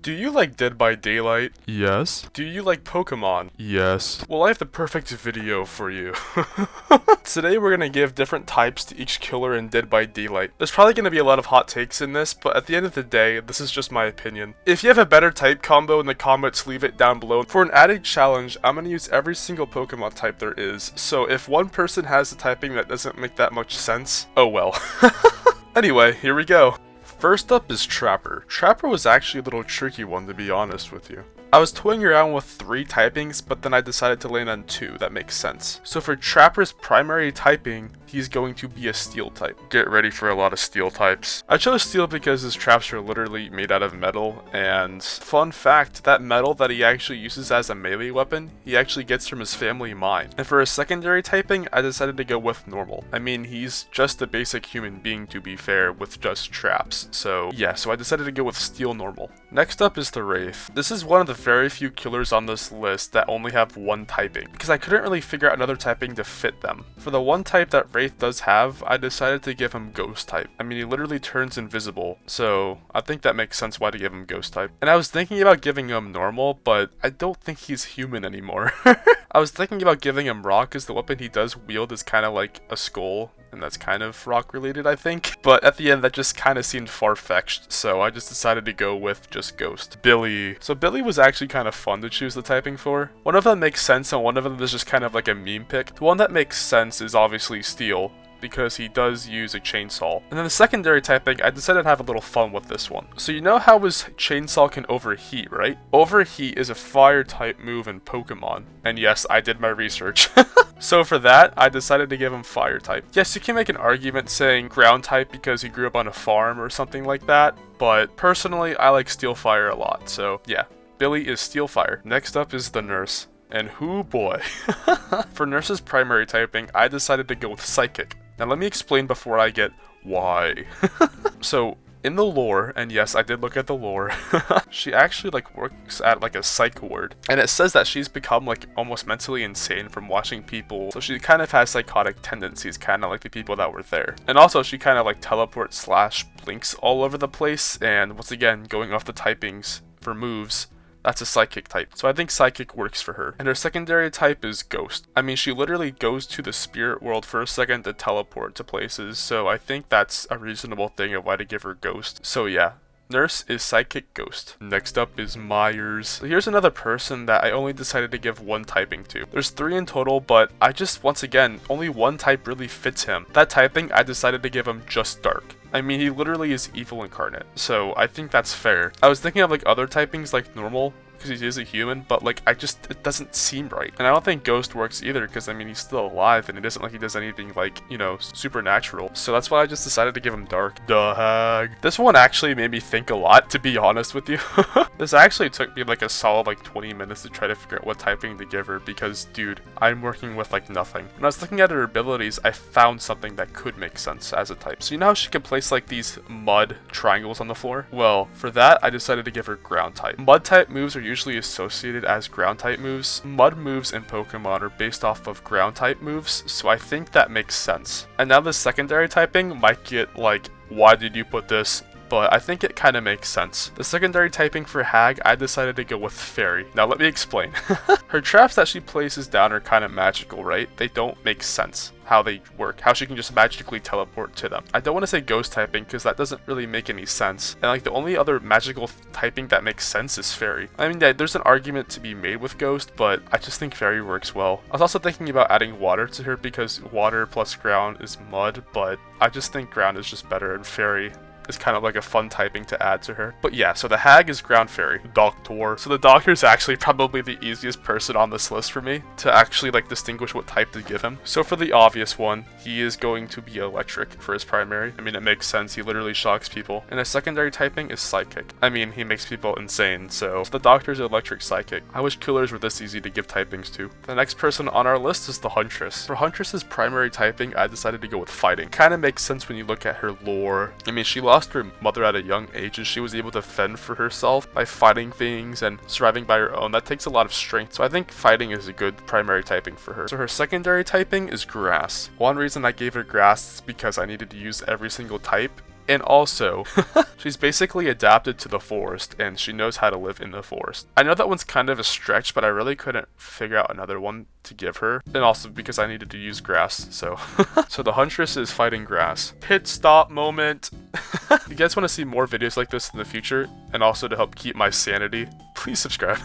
Do you like Dead by Daylight? Yes. Do you like Pokemon? Yes. Well, I have the perfect video for you. Today we're gonna give different types to each killer in Dead by Daylight. There's probably gonna be a lot of hot takes in this, but at the end of the day, this is just my opinion. If you have a better type combo in the comments, leave it down below. For an added challenge, I'm gonna use every single Pokemon type there is, so if one person has a typing that doesn't make that much sense, oh well. Anyway, here we go. First up is Trapper. Trapper was actually a little tricky one, to be honest with you. I was toying around with 3 typings, but then I decided to land on 2. That makes sense. So for Trapper's primary typing, he's going to be a Steel type. Get ready for a lot of Steel types. I chose Steel because his traps are literally made out of metal, and fun fact, that metal that he actually uses as a melee weapon, he actually gets from his family mine. And for a secondary typing, I decided to go with Normal. I mean, he's just a basic human being, to be fair, with just traps. So yeah, so I decided to go with Steel Normal. Next up is the Wraith. This is one of the very few killers on this list that only have 1 typing, because I couldn't really figure out another typing to fit them. For the 1 type that Wraith does have, I decided to give him Ghost type. I mean, he literally turns invisible, so I think that makes sense why to give him Ghost type. And I was thinking about giving him Normal, but I don't think he's human anymore. I was thinking about giving him Rock, because the weapon he does wield is kind of like a skull, and that's kind of rock related, I think. But at the end, that just kind of seemed far-fetched, so I just decided to go with just Ghost. Billy. So Billy was actually kind of fun to choose the typing for. One of them makes sense, and one of them is just kind of like a meme pick. The one that makes sense is obviously Steel, because he does use a chainsaw. And then the secondary typing, I decided to have a little fun with this one. So you know how his chainsaw can overheat, right? Overheat is a fire type move in Pokemon. And yes, I did my research. So for that, I decided to give him fire type. Yes, you can make an argument saying ground type because he grew up on a farm or something like that, but personally, I like steel fire a lot, so yeah. Billy is steel fire. Next up is the Nurse. And whoo boy. For Nurse's primary typing, I decided to go with Psychic. Now let me explain before I get why. So, in the lore, and yes, I did look at the lore, she actually works at a psych ward. And it says that she's become almost mentally insane from watching people. So she kind of has psychotic tendencies, kind of like the people that were there. And also she kind of teleports / blinks all over the place. And once again, going off the typings for moves, that's a Psychic type. So I think Psychic works for her. And her secondary type is Ghost. I mean, she literally goes to the spirit world for a second to teleport to places. So I think that's a reasonable thing of why to give her Ghost. So yeah. Nurse is Psychic Ghost. Next up is Myers. So here's another person that I only decided to give 1 typing to. There's 3 in total, but I just, once again, only 1 type really fits him. That typing, I decided to give him just Dark. I mean, he literally is evil incarnate, so I think that's fair. I was thinking of other typings like Normal, because he is a human, but it doesn't seem right. And I don't think Ghost works either, because I mean, he's still alive, and it isn't like he does anything supernatural. So that's why I just decided to give him Dark. The Hag. This one actually made me think a lot, to be honest with you. This actually took me a solid 20 minutes to try to figure out what typing to give her, because dude, I'm working with nothing. When I was looking at her abilities, I found something that could make sense as a type. So you know how she can place these mud triangles on the floor? Well, for that, I decided to give her Ground type. Mud type moves are usually associated as ground type moves. Mud moves in Pokemon are based off of ground type moves, so I think that makes sense. And now the secondary typing might get why did you put this? But I think it kind of makes sense. The secondary typing for Hag, I decided to go with Fairy. Now let me explain. Her traps that she places down are kind of magical, right? They don't make sense how they work, how she can just magically teleport to them. I don't want to say Ghost typing because that doesn't really make any sense. And the only other magical typing that makes sense is Fairy. I mean, yeah, there's an argument to be made with Ghost, but I just think Fairy works well. I was also thinking about adding Water to her because Water plus Ground is Mud, but I just think Ground is just better, and Fairy is kind of a fun typing to add to her. But yeah, so the Hag is Ground Fairy. Doctor. So the Doctor is actually probably the easiest person on this list for me to actually distinguish what type to give him. So for the obvious one, he is going to be Electric for his primary. I mean, it makes sense. He literally shocks people. And his secondary typing is Psychic. I mean, he makes people insane. So the Doctor's Electric Psychic. I wish killers were this easy to give typings to. The next person on our list is the Huntress. For Huntress's primary typing, I decided to go with Fighting. Kind of makes sense when you look at her lore. I mean, she lost her mother at a young age, and she was able to fend for herself by fighting things and surviving by her own. That takes a lot of strength, so I think Fighting is a good primary typing for her. So her secondary typing is Grass. One reason I gave her Grass is because I needed to use every single type And also, she's basically adapted to the forest, and she knows how to live in the forest. I know that one's kind of a stretch, but I really couldn't figure out another one to give her. And also because I needed to use grass, so. So the Huntress is fighting grass. Pit stop moment. If you guys want to see more videos like this in the future, and also to help keep my sanity, please subscribe.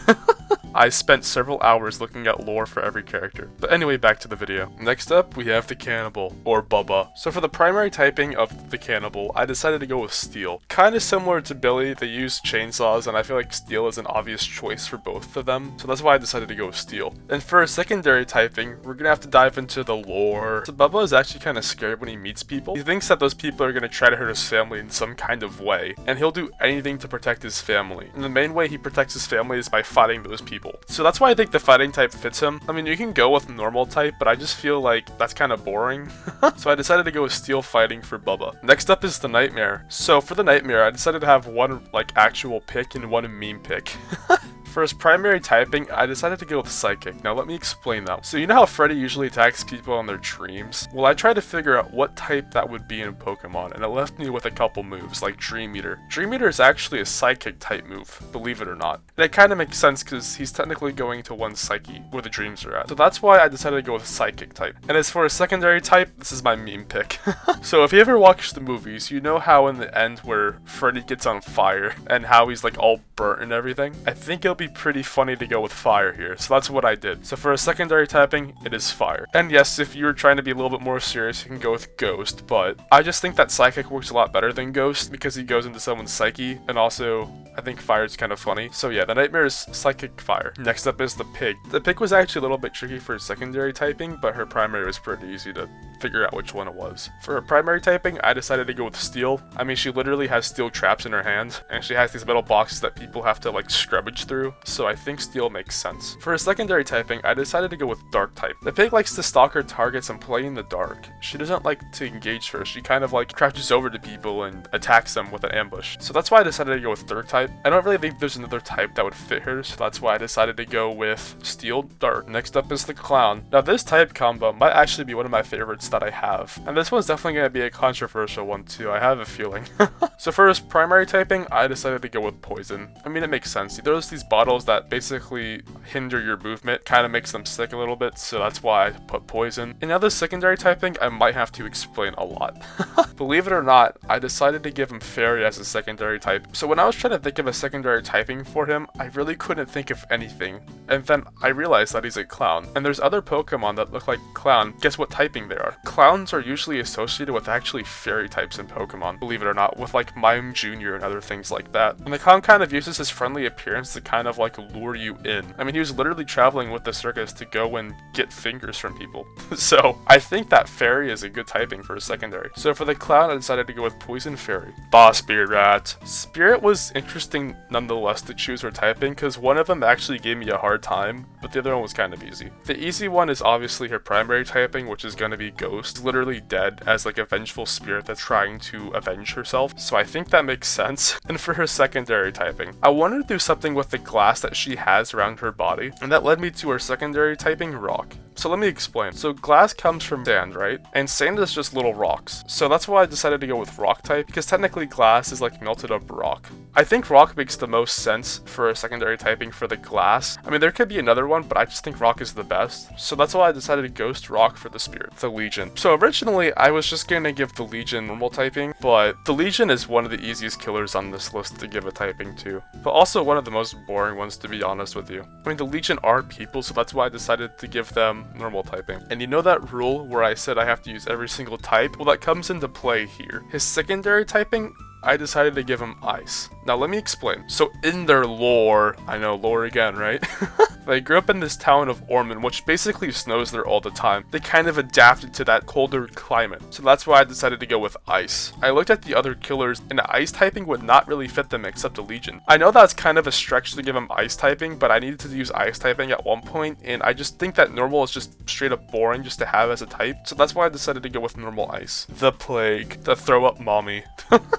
I spent several hours looking at lore for every character. But anyway, back to the video. Next up, we have the Cannibal, or Bubba. So for the primary typing of the Cannibal, I decided to go with Steel. Kinda similar to Billy, they use chainsaws, and I feel like Steel is an obvious choice for both of them. So that's why I decided to go with Steel. And for a secondary typing, we're gonna have to dive into the lore. So Bubba is actually kinda scared when he meets people. He thinks that those people are gonna try to hurt his family in some kind of way, and he'll do anything to protect his family. And the main way he protects his family is by fighting those people. So that's why I think the fighting type fits him. I mean, you can go with normal type, but I just feel like that's kind of boring. So I decided to go with Steel fighting for Bubba. Next up is the Nightmare. So for the Nightmare, I decided to have one like actual pick and one meme pick. For his primary typing, I decided to go with Psychic. Now let me explain that. So you know how Freddy usually attacks people in their dreams? Well, I tried to figure out what type that would be in Pokemon, and it left me with a couple moves, like Dream Eater. Dream Eater is actually a Psychic type move, believe it or not. And it kind of makes sense because he's technically going to one Psyche, where the dreams are at. So that's why I decided to go with Psychic type. And as for a secondary type, this is my meme pick. So if you ever watched the movies, you know how in the end where Freddy gets on fire, and how he's like all burnt and everything? I think it'll be pretty funny to go with fire here, so that's what I did. So for a secondary typing, it is fire. And yes, if you're trying to be a little bit more serious, you can go with Ghost, but I just think that Psychic works a lot better than Ghost because he goes into someone's psyche, and also I think fire is kind of funny. So yeah, the Nightmare is Psychic fire. Next up is the Pig. The Pig was actually a little bit tricky for secondary typing, but her primary was pretty easy to figure out which one it was. For her primary typing, I decided to go with Steel. I mean, she literally has steel traps in her hand, and she has these metal boxes that people have to like scrubbage through, so I think Steel makes sense. For her secondary typing, I decided to go with Dark type. The Pig likes to stalk her targets and play in the dark. She doesn't like to engage first, she kind of like crouches over to people and attacks them with an ambush. So that's why I decided to go with Dark type. I don't really think there's another type that would fit her, so that's why I decided to go with Steel Dark. Next up is the Clown. Now this type combo might actually be one of my favorites that I have, and this one's definitely going to be a controversial one too, I have a feeling. So for his primary typing, I decided to go with Poison. I mean, it makes sense. He throws these bottles that basically hinder your movement, kind of makes them sick a little bit, so that's why I put Poison. And now the secondary typing, I might have to explain a lot. Believe it or not, I decided to give him Fairy as a secondary type. So when I was trying to think of a secondary typing for him, I really couldn't think of anything. And then I realized that he's a clown. And there's other Pokemon that look like clown. Guess what typing they are? Clowns are usually associated with actually fairy types in Pokemon, believe it or not, with like Mime Jr. and other things like that. And the clown kind of uses his friendly appearance to kind of like lure you in. I mean, he was literally traveling with the circus to go and get fingers from people. So I think that Fairy is a good typing for a secondary. So for the clown, I decided to go with Poison Fairy. Boss Spirit. Spirit was interesting nonetheless to choose her typing because one of them actually gave me a hard time, but the other one was kind of easy. The easy one is obviously her primary typing, which is going to be Ghost. Literally dead as like a vengeful spirit that's trying to avenge herself, so I think that makes sense. And for her secondary typing, I wanted to do something with the glass that she has around her body, and that led me to her secondary typing, Rock. So let me explain. So glass comes from sand, right? And sand is just little rocks. So that's why I decided to go with rock type, because technically glass is like melted up rock. I think rock makes the most sense for a secondary typing for the glass. I mean, there could be another one, but I just think rock is the best. So that's why I decided to ghost rock for the spirit, the Legion. So originally I was just gonna give the Legion normal typing, but the Legion is one of the easiest killers on this list to give a typing to, but also one of the most boring ones, to be honest with you. I mean, the Legion are people, so that's why I decided to give them normal typing. And you know that rule where I said I have to use every single type? Well, that comes into play here. His secondary typing, I decided to give him Ice. Now let me explain. So in their lore, I know lore again, right? They grew up in this town of Ormond, which basically snows there all the time. They kind of adapted to that colder climate. So that's why I decided to go with Ice. I looked at the other killers, and Ice typing would not really fit them except the Legion. I know that's kind of a stretch to give him Ice typing, but I needed to use Ice typing at one point, and I just think that normal is just straight up boring just to have as a type. So that's why I decided to go with normal Ice. The Plague. The throw up mommy.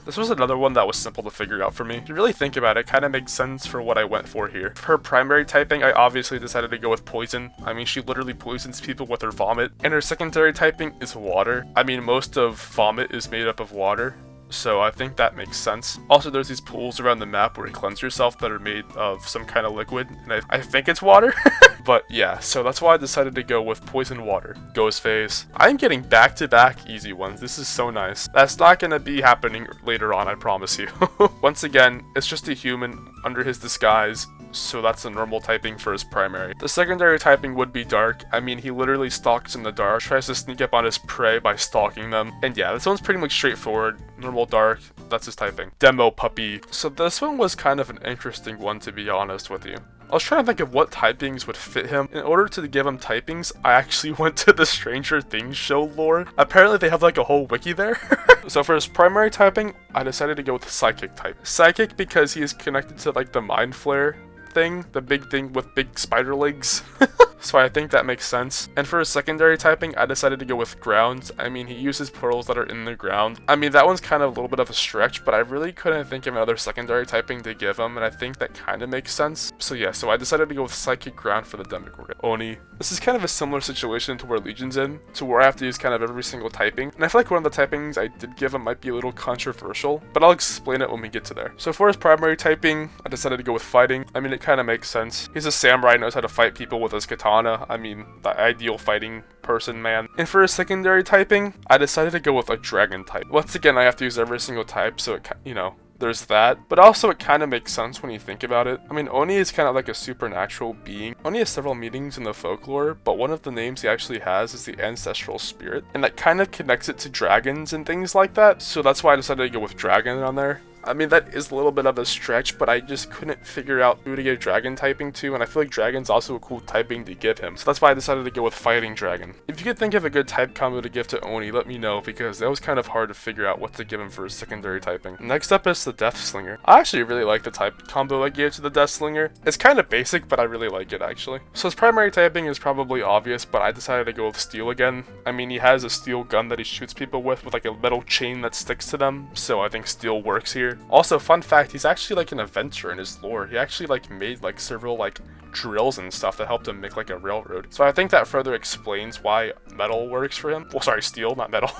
This was another one that was simple to figure out for me. If you really think about it, it kind of makes sense for what I went for here. For her primary typing, I obviously decided to go with Poison. I mean, she literally poisons people with her vomit. And her secondary typing is Water. I mean, most of vomit is made up of water. so I think that makes sense. Also, there's these pools around the map where you cleanse yourself that are made of some kind of liquid, and I think it's water. But yeah, so that's why I decided to go with poison water. Ghost phase. I'm getting back-to-back easy ones. This is so nice. That's not gonna be happening later on, I promise you. Once again, it's just a human under his disguise, so that's a normal typing for his primary. The secondary typing would be dark. I mean, he literally stalks in the dark, tries to sneak up on his prey by stalking them. And yeah, this one's pretty much straightforward. Normal dark, that's his typing. Demo puppy. So this one was kind of an interesting one, to be honest with you. I was trying to think of what typings would fit him. In order to give him typings, I actually went to the Stranger Things show lore. Apparently they have like a whole wiki there. So for his primary typing, I decided to go with Psychic type. Psychic because he is connected to like the Mind Flare thing, the big thing with big spider legs. So I think that makes sense. And for his secondary typing, I decided to go with ground. I mean, he uses portals that are in the ground. I mean, that one's kind of a little bit of a stretch, but I really couldn't think of another secondary typing to give him, and I think that kind of makes sense. So yeah, so I decided to go with Psychic ground for the Demogorgon. Oni. This is kind of a similar situation to where Legion's in, to where I have to use kind of every single typing. And I feel like one of the typings I did give him might be a little controversial, but I'll explain it when we get to there. So for his primary typing, I decided to go with fighting. I mean, it kind of makes sense. He's a samurai, knows how to fight people with his katana. I mean, the ideal fighting person, man. And for his secondary typing, I decided to go with a dragon type. Once again, I have to use every single type, so it, you know, there's that. But also, it kind of makes sense when you think about it. I mean, Oni is kind of like a supernatural being. Oni has several meanings in the folklore, but one of the names he actually has is the ancestral spirit, and that kind of connects it to dragons and things like that. So that's why I decided to go with dragon on there. I mean, that is a little bit of a stretch, but I just couldn't figure out who to give dragon typing to, and I feel like dragon's also a cool typing to give him. So that's why I decided to go with fighting dragon. If you could think of a good type combo to give to Oni, let me know, because that was kind of hard to figure out what to give him for his secondary typing. Next up is the Deathslinger. I actually really like the type combo I gave to the Deathslinger. It's kind of basic, but I really like it actually. So his primary typing is probably obvious, but I decided to go with steel again. I mean, he has a steel gun that he shoots people with like a metal chain that sticks to them, so I think steel works here. Also, fun fact, he's actually like an inventor in his lore. He actually like made like several like drills and stuff that helped him make like a railroad. So I think that further explains why metal works for him. Well, sorry, steel, not metal.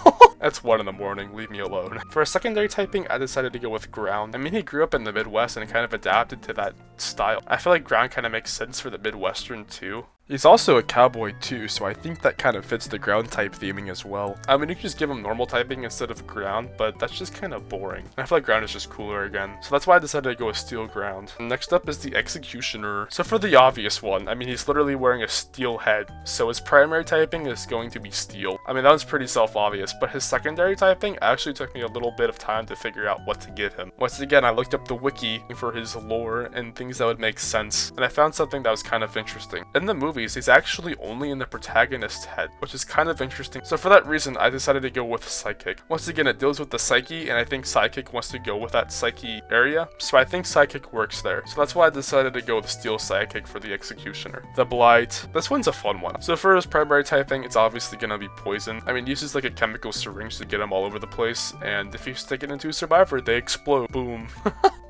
That's 1 in the morning, leave me alone. For a secondary typing, I decided to go with ground. I mean, he grew up in the Midwest and kind of adapted to that style. I feel like ground kind of makes sense for the Midwestern too. He's also a cowboy too, so I think that kind of fits the ground type theming as well. I mean, you could just give him normal typing instead of ground, but that's just kind of boring. And I feel like ground is just cooler again. So that's why I decided to go with steel ground. Next up is the Executioner. So for the obvious one, I mean, he's literally wearing a steel head, so his primary typing is going to be steel. I mean, that was pretty self-obvious, but his secondary typing actually took me a little bit of time to figure out what to give him. Once again, I looked up the wiki for his lore and things that would make sense, and I found something that was kind of interesting. In the movie, he's actually only in the protagonist's head, which is kind of interesting. So for that reason, I decided to go with Psychic. Once again, it deals with the psyche, and I think Psychic wants to go with that psyche area, so I think Psychic works there. So that's why I decided to go with Steel Psychic for the Executioner. The Blight. This one's a fun one. So for his primary typing, it's obviously gonna be poison. I mean, he uses like a chemical syringe to get them all over the place, and if you stick it into a survivor, they explode. Boom.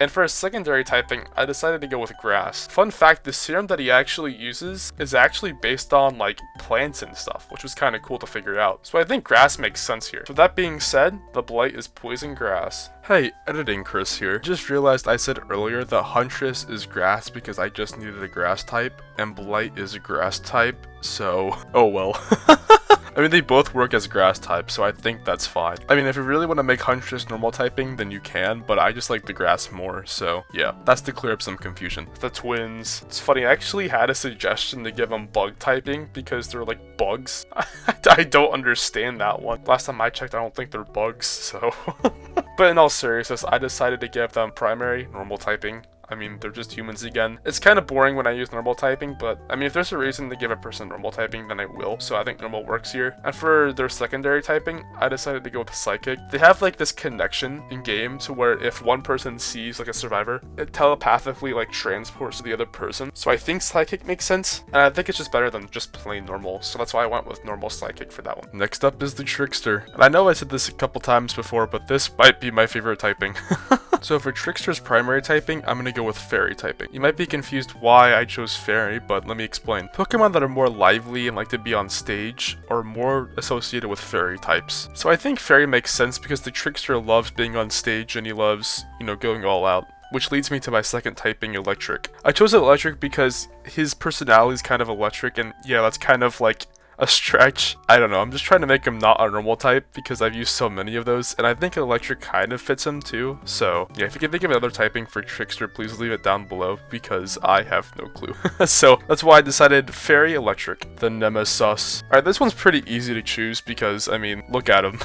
And for his secondary typing, I decided to go with grass. Fun fact, the serum that he actually uses is actually based on like plants and stuff, which was kind of cool to figure out. So I think grass makes sense here. So that being said, the Blight is poison grass. Hey, editing Chris here. Just realized I said earlier that Huntress is grass because I just needed a grass type, and Blight is a grass type, so oh well. I mean, they both work as grass types, so I think that's fine. I mean, if you really want to make Huntress normal typing, then you can, but I just like the grass more, so yeah. That's to clear up some confusion. The twins. It's funny, I actually had a suggestion to give them bug typing because they're like bugs. I don't understand that one. Last time I checked, I don't think they're bugs, so. But in all seriousness, I decided to give them primary normal typing. I mean, they're just humans again. It's kind of boring when I use normal typing, but I mean, if there's a reason to give a person normal typing, then I will. So I think normal works here. And for their secondary typing, I decided to go with Psychic. They have like this connection in game to where if one person sees like a survivor, it telepathically like transports to the other person. So I think Psychic makes sense, and I think it's just better than just plain normal. So that's why I went with normal Psychic for that one. Next up is the Trickster. And I know I said this a couple times before, but this might be my favorite typing. So for Trickster's primary typing, I'm gonna go with Fairy typing. You might be confused why I chose Fairy, but let me explain. Pokemon that are more lively and like to be on stage are more associated with Fairy types. So I think Fairy makes sense because the Trickster loves being on stage and he loves, going all out. Which leads me to my second typing, Electric. I chose Electric because his personality is kind of electric, and yeah, that's kind of like a stretch. I don't know, I'm just trying to make him not a normal type because I've used so many of those, and I think Electric kind of fits him too. So yeah, if you can think of another typing for Trickster, please leave it down below because I have no clue. So that's why I decided Fairy, Electric, the Nemesis. Alright, this one's pretty easy to choose because, I mean, look at him.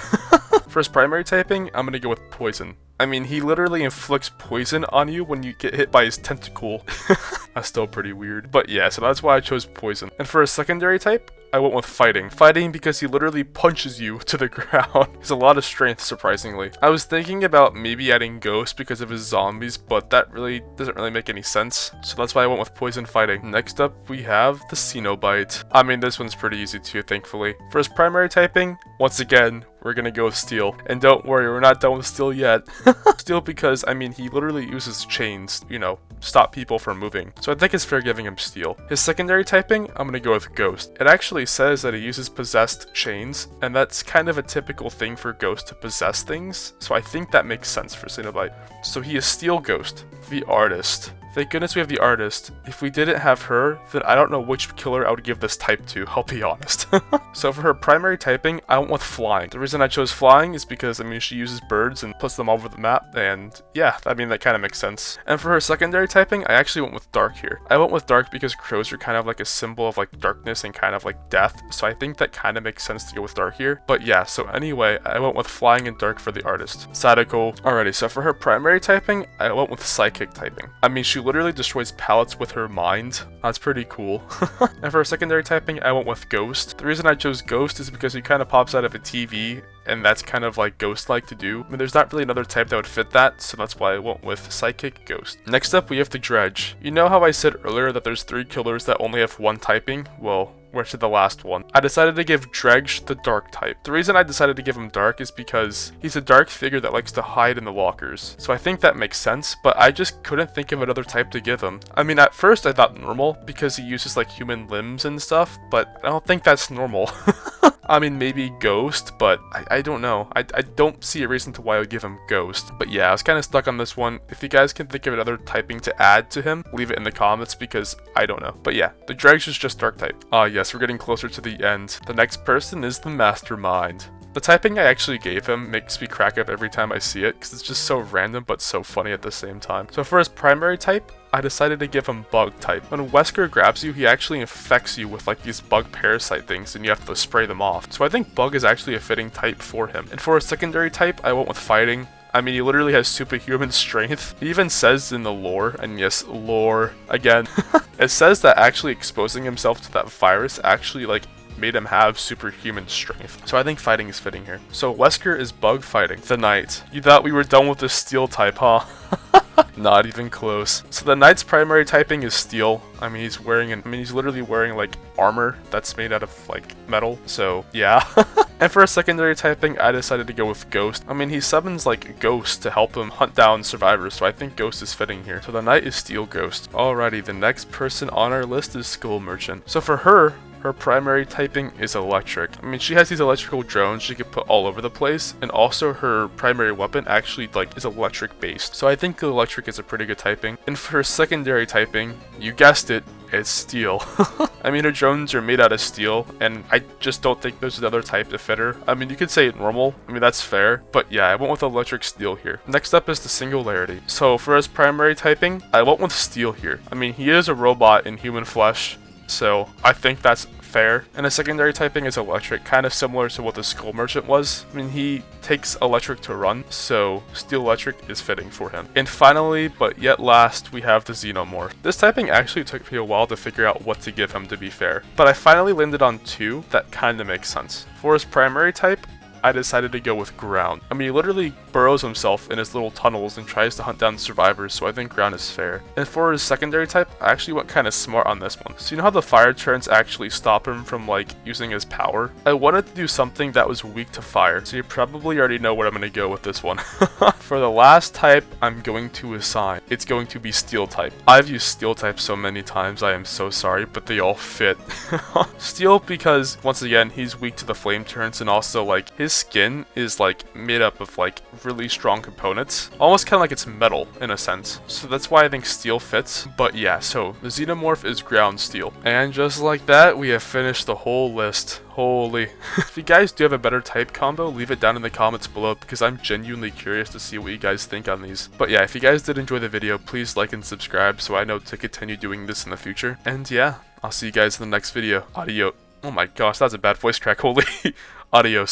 For his primary typing, I'm gonna go with Poison. I mean, he literally inflicts poison on you when you get hit by his tentacle. That's still pretty weird. But yeah, so that's why I chose Poison. And for his secondary type, I went with Fighting. Fighting because he literally punches you to the ground. He has a lot of strength, surprisingly. I was thinking about maybe adding Ghost because of his zombies, but that really doesn't really make any sense. So that's why I went with Poison Fighting. Next up, we have the Cenobite. I mean, this one's pretty easy too, thankfully. For his primary typing, once again, we're gonna go with Steel. And don't worry, we're not done with Steel yet. Steel because, I mean, he literally uses chains, stop people from moving. So I think it's fair giving him Steel. His secondary typing, I'm gonna go with Ghost. It actually says that he uses possessed chains, and that's kind of a typical thing for Ghost to possess things. So I think that makes sense for Cenobite. So he is Steel Ghost, the artist. Thank goodness we have the artist. If we didn't have her, then I don't know which killer I would give this type to, I'll be honest. So for her primary typing, I went with Flying. The reason I chose Flying is because, I mean, she uses birds and puts them all over the map, and yeah, I mean, that kind of makes sense. And for her secondary typing, I actually went with Dark here. I went with Dark because crows are kind of like a symbol of like darkness and kind of like death, so I think that kind of makes sense to go with Dark here. But yeah, so anyway, I went with Flying and Dark for the artist. Sadako. Alrighty, so for her primary typing, I went with Psychic typing. I mean, she literally destroys pallets with her mind. That's pretty cool. And for her secondary typing, I went with Ghost. The reason I chose Ghost is because he kind of pops out of a TV, and that's kind of like Ghost-like to do. I mean, there's not really another type that would fit that, so that's why I went with Psychic Ghost. Next up, we have the Dredge. You know how I said earlier that there's 3 killers that only have 1 typing? Well, we're to the last one. I decided to give Dredge the Dark type. The reason I decided to give him Dark is because he's a dark figure that likes to hide in the lockers. So I think that makes sense, but I just couldn't think of another type to give him. I mean, at first I thought normal because he uses like human limbs and stuff, but I don't think that's normal. I mean, maybe Ghost, but I don't know. I don't see a reason to why I would give him Ghost. But yeah, I was kind of stuck on this one. If you guys can think of another typing to add to him, leave it in the comments because I don't know. But yeah, the Dredge is just Dark type. Yes, we're getting closer to the end. The next person is the Mastermind. The typing I actually gave him makes me crack up every time I see it because it's just so random but so funny at the same time. So for his primary type, I decided to give him Bug type. When Wesker grabs you, he actually infects you with like these bug parasite things and you have to spray them off. So I think Bug is actually a fitting type for him. And for his secondary type, I went with Fighting. I mean, he literally has superhuman strength. He even says in the lore, and yes, lore again, it says that actually exposing himself to that virus actually like made him have superhuman strength. So I think Fighting is fitting here. So Wesker is Bug Fighting. The Knight. You thought we were done with the Steel type, huh? Not even close. So the Knight's primary typing is Steel. I mean, he's literally wearing like armor that's made out of like metal. So yeah. And for a secondary typing, I decided to go with Ghost. I mean, he summons like Ghosts to help him hunt down survivors, so I think Ghost is fitting here. So the Knight is Steel Ghost. Alrighty, the next person on our list is Skull Merchant. So for her primary typing is Electric. I mean, she has these electrical drones she could put all over the place, and also her primary weapon actually like is electric based. So I think Electric is a pretty good typing. And for her secondary typing, you guessed it, it's Steel. I mean, her drones are made out of steel, and I just don't think there's another type to fit her. I mean, you could say normal. I mean, that's fair. But yeah, I went with Electric Steel here. Next up is the Singularity. So for his primary typing, I went with Steel here. I mean, he is a robot in human flesh, so I think that's fair. And his secondary typing is Electric, kind of similar to what the Skull Merchant was. I mean, he takes Electric to run, so Steel Electric is fitting for him. And finally, but yet last, we have the Xenomorph. This typing actually took me a while to figure out what to give him, to be fair, but I finally landed on 2 that kind of makes sense. For his primary type, I decided to go with ground. I mean, he literally burrows himself in his little tunnels and tries to hunt down survivors, so I think ground is fair. And for his secondary type, I actually went kind of smart on this one. So you know how the fire turns actually stop him from like using his power? I wanted to do something that was weak to fire, so you probably already know where I'm going to go with this one. For the last type I'm going to assign, it's going to be steel type. I've used steel type so many times, I am so sorry, but they all fit. Steel because, once again, he's weak to the flame turns, and also like his skin is like made up of like really strong components, almost kind of like it's metal in a sense, so that's why I think steel fits. But yeah, so the Xenomorph is ground steel, and just like that we have finished the whole list. Holy. If you guys do have a better type combo, leave it down in the comments below, because I'm genuinely curious to see what you guys think on these. But yeah, if you guys did enjoy the video, please like and subscribe so I know to continue doing this in the future. And yeah, I'll see you guys in the next video. Adios. Oh my gosh, that's a bad voice crack. Holy. Adios.